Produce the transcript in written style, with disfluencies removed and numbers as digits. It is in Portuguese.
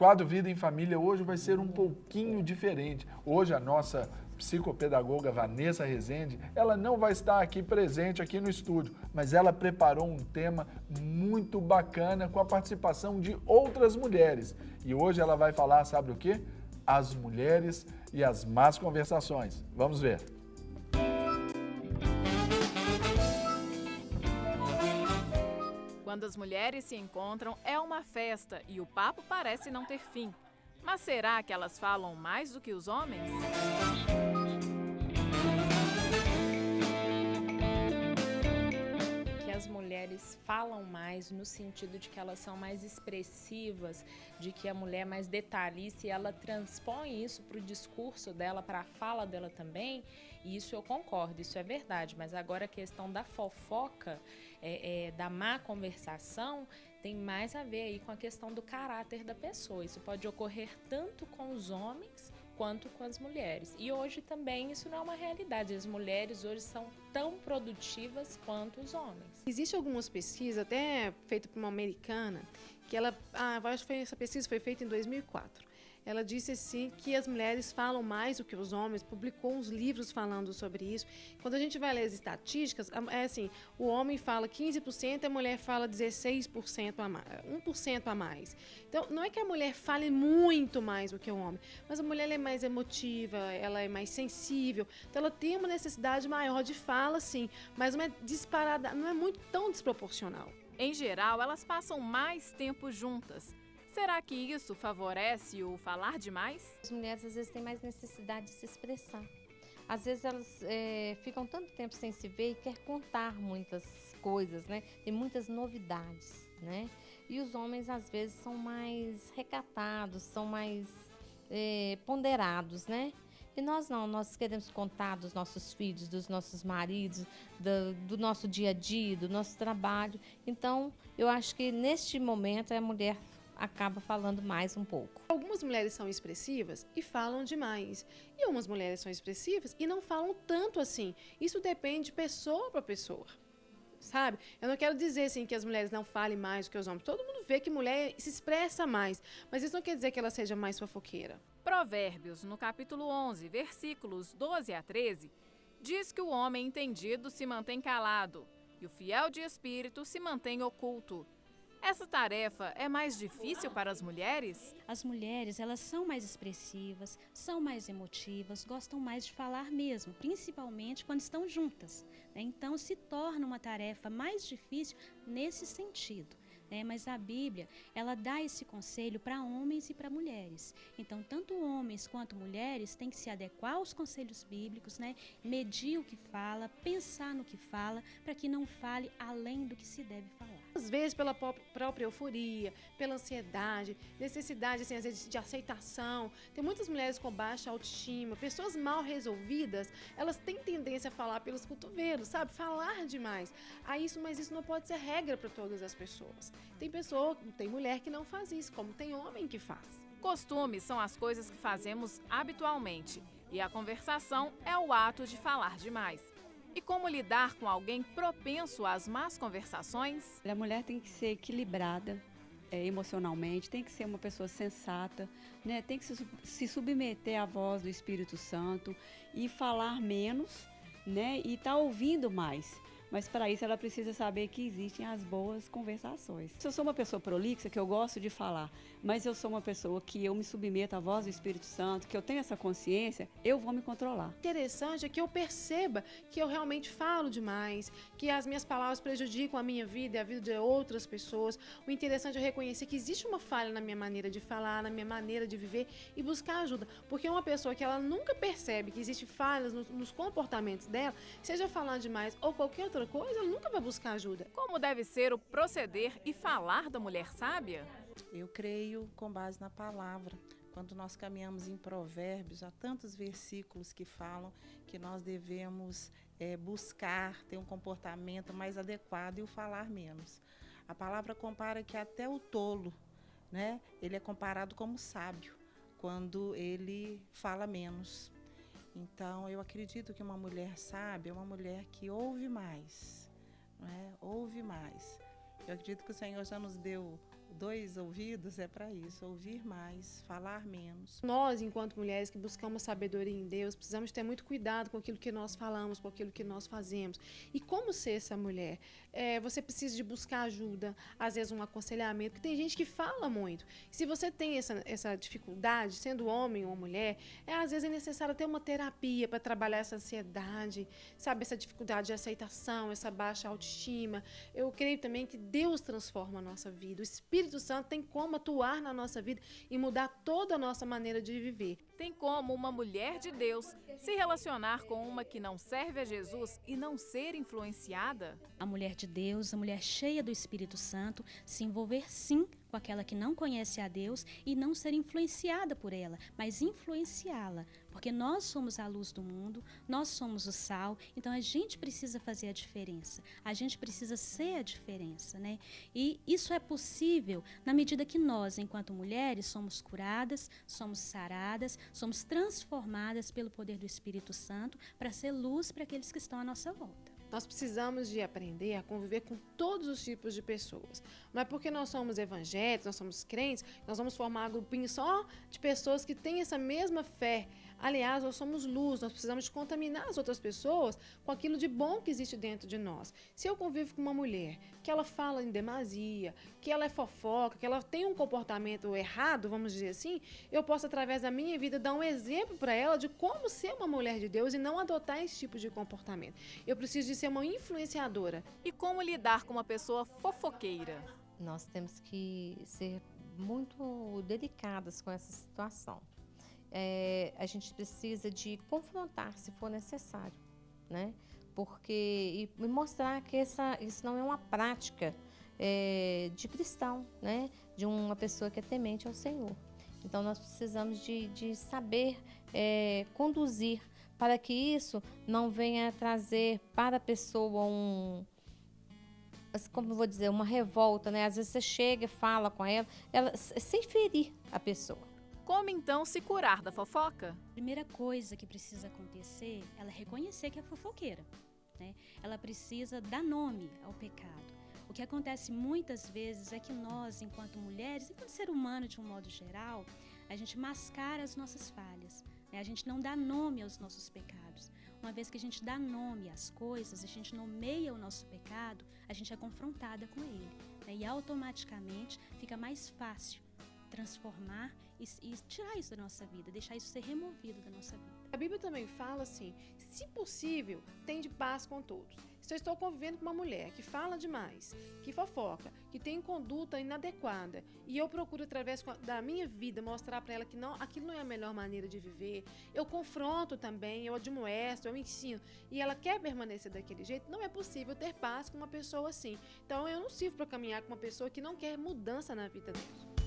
Quadro Vida em Família hoje vai ser um pouquinho diferente. Hoje a nossa psicopedagoga Vanessa Rezende, ela não vai estar aqui presente aqui no estúdio, mas ela preparou um tema muito bacana com a participação de outras mulheres. E hoje ela vai falar, sabe o quê? As mulheres e as más conversações. Vamos ver. Quando as mulheres se encontram, é uma festa e o papo parece não ter fim. Mas será que elas falam mais do que os homens? As mulheres falam mais no sentido de que elas são mais expressivas, de que a mulher é mais detalhista e ela transpõe isso para o discurso dela, para a fala dela também, e isso eu concordo, isso é verdade, mas agora a questão da fofoca, da má conversação, tem mais a ver aí com a questão do caráter da pessoa. Isso pode ocorrer tanto com os homens quanto com as mulheres. E hoje também isso não é uma realidade. As mulheres hoje são tão produtivas quanto os homens. Existem algumas pesquisas, até feitas por uma americana, que essa pesquisa foi feita em 2004. Ela disse assim que as mulheres falam mais do que os homens, publicou uns livros falando sobre isso. Quando a gente vai ler as estatísticas, é assim, o homem fala 15%, a mulher fala 16% a mais, 1% a mais. Então, não é que a mulher fale muito mais do que o homem, mas a mulher é mais emotiva, ela é mais sensível, então ela tem uma necessidade maior de fala, sim, mas não é disparada, não é muito tão desproporcional. Em geral, elas passam mais tempo juntas. Será que isso favorece o falar demais? As mulheres às vezes têm mais necessidade de se expressar. Às vezes elas ficam tanto tempo sem se ver e querem contar muitas coisas, né? Tem muitas novidades, né? E os homens às vezes são mais recatados, são mais ponderados, né? E nós não, nós queremos contar dos nossos filhos, dos nossos maridos, do nosso dia a dia, do nosso trabalho. Então, eu acho que neste momento a mulher acaba falando mais um pouco. Algumas mulheres são expressivas e falam demais. E algumas mulheres são expressivas e não falam tanto assim. Isso depende de pessoa para pessoa. Sabe? Eu não quero dizer assim, que as mulheres não falem mais do que os homens. Todo mundo vê que mulher se expressa mais. Mas isso não quer dizer que ela seja mais fofoqueira. Provérbios, no capítulo 11, versículos 12 a 13, diz que o homem entendido se mantém calado e o fiel de espírito se mantém oculto. Essa tarefa é mais difícil para as mulheres? As mulheres, elas são mais expressivas, são mais emotivas, gostam mais de falar mesmo, principalmente quando estão juntas, né? Então, se torna uma tarefa mais difícil nesse sentido. Mas a Bíblia, ela dá esse conselho para homens e para mulheres. Então, tanto homens quanto mulheres têm que se adequar aos conselhos bíblicos, né? Medir o que fala, pensar no que fala, para que não fale além do que se deve falar. Às vezes pela própria euforia, pela ansiedade, necessidade assim, às vezes de aceitação. Tem muitas mulheres com baixa autoestima, pessoas mal resolvidas, elas têm tendência a falar pelos cotovelos, sabe? Falar demais. Mas isso não pode ser regra para todas as pessoas. Tem mulher que não faz isso, como tem homem que faz. Costumes são as coisas que fazemos habitualmente e a conversação é o ato de falar demais. E como lidar com alguém propenso às más conversações? A mulher tem que ser equilibrada emocionalmente, tem que ser uma pessoa sensata, né? Tem que se submeter à voz do Espírito Santo e falar menos, né? E estar ouvindo mais. Mas para isso ela precisa saber que existem as boas conversações. Se eu sou uma pessoa prolixa, que eu gosto de falar, mas eu sou uma pessoa que eu me submeto à voz do Espírito Santo, que eu tenho essa consciência, eu vou me controlar. O interessante é que eu perceba que eu realmente falo demais, que as minhas palavras prejudicam a minha vida e a vida de outras pessoas. O interessante é reconhecer que existe uma falha na minha maneira de falar, na minha maneira de viver e buscar ajuda. Porque uma pessoa que ela nunca percebe que existem falhas nos comportamentos dela, seja falar demais ou qualquer outra coisa, ela nunca vai buscar ajuda. Como deve ser o proceder e falar da mulher sábia? Eu creio com base na palavra. Quando nós caminhamos em Provérbios, há tantos versículos que falam que nós devemos buscar ter um comportamento mais adequado e o falar menos. A palavra compara que até o tolo, né, ele é comparado como sábio, quando ele fala menos. Então, eu acredito que uma mulher sábia é uma mulher que ouve mais, não é? Ouve mais. Eu acredito que o Senhor já nos deu 2 ouvidos é para isso, ouvir mais, falar menos. Nós, enquanto mulheres que buscamos sabedoria em Deus, precisamos ter muito cuidado com aquilo que nós falamos, com aquilo que nós fazemos. E como ser essa mulher? Você precisa de buscar ajuda, às vezes um aconselhamento, porque tem gente que fala muito. Se você tem essa dificuldade, sendo homem ou mulher, às vezes é necessário ter uma terapia para trabalhar essa ansiedade, sabe, essa dificuldade de aceitação, essa baixa autoestima. Eu creio também que Deus transforma a nossa vida. O Espírito Santo tem como atuar na nossa vida e mudar toda a nossa maneira de viver. Tem como uma mulher de Deus se relacionar com uma que não serve a Jesus e não ser influenciada? A mulher de Deus, a mulher cheia do Espírito Santo, se envolver sim com aquela que não conhece a Deus e não ser influenciada por ela, mas influenciá-la, porque nós somos a luz do mundo, nós somos o sal, então a gente precisa fazer a diferença, a gente precisa ser a diferença, né? E isso é possível na medida que nós, enquanto mulheres, somos curadas, somos saradas, somos transformadas pelo poder do Espírito Santo para ser luz para aqueles que estão à nossa volta. Nós precisamos de aprender a conviver com todos os tipos de pessoas. Não é porque nós somos evangélicos, nós somos crentes, nós vamos formar um grupinho só de pessoas que têm essa mesma fé. Aliás, nós somos luz, nós precisamos de contaminar as outras pessoas com aquilo de bom que existe dentro de nós. Se eu convivo com uma mulher que ela fala em demasia, que ela é fofoca, que ela tem um comportamento errado, vamos dizer assim, eu posso, através da minha vida, dar um exemplo para ela de como ser uma mulher de Deus e não adotar esse tipo de comportamento. Eu preciso de ser uma influenciadora. E como lidar com uma pessoa fofoqueira? Nós temos que ser muito delicadas com essa situação. A gente precisa de confrontar, se for necessário, né? Porque e mostrar que isso não é uma prática de cristão, né? De uma pessoa que é temente ao Senhor. Então nós precisamos de saber conduzir para que isso não venha trazer para a pessoa como eu vou dizer, uma revolta, né? Às vezes você chega e fala com ela sem ferir a pessoa. Como então se curar da fofoca? A primeira coisa que precisa acontecer, ela é reconhecer que é fofoqueira, né? Ela precisa dar nome ao pecado. O que acontece muitas vezes é que nós, enquanto mulheres, enquanto ser humano de um modo geral, a gente mascara as nossas falhas, né? A gente não dá nome aos nossos pecados. Uma vez que a gente dá nome às coisas, a gente nomeia o nosso pecado, a gente é confrontada com ele, né? E automaticamente fica mais fácil transformar e tirar isso da nossa vida, deixar isso ser removido da nossa vida. A Bíblia também fala assim, se possível, tende paz com todos. Se eu estou convivendo com uma mulher que fala demais, que fofoca, que tem conduta inadequada, e eu procuro, através da minha vida, mostrar para ela que aquilo não é a melhor maneira de viver, eu confronto também, eu admoesto, eu ensino, e ela quer permanecer daquele jeito, não é possível ter paz com uma pessoa assim. Então eu não sirvo para caminhar com uma pessoa que não quer mudança na vida dela.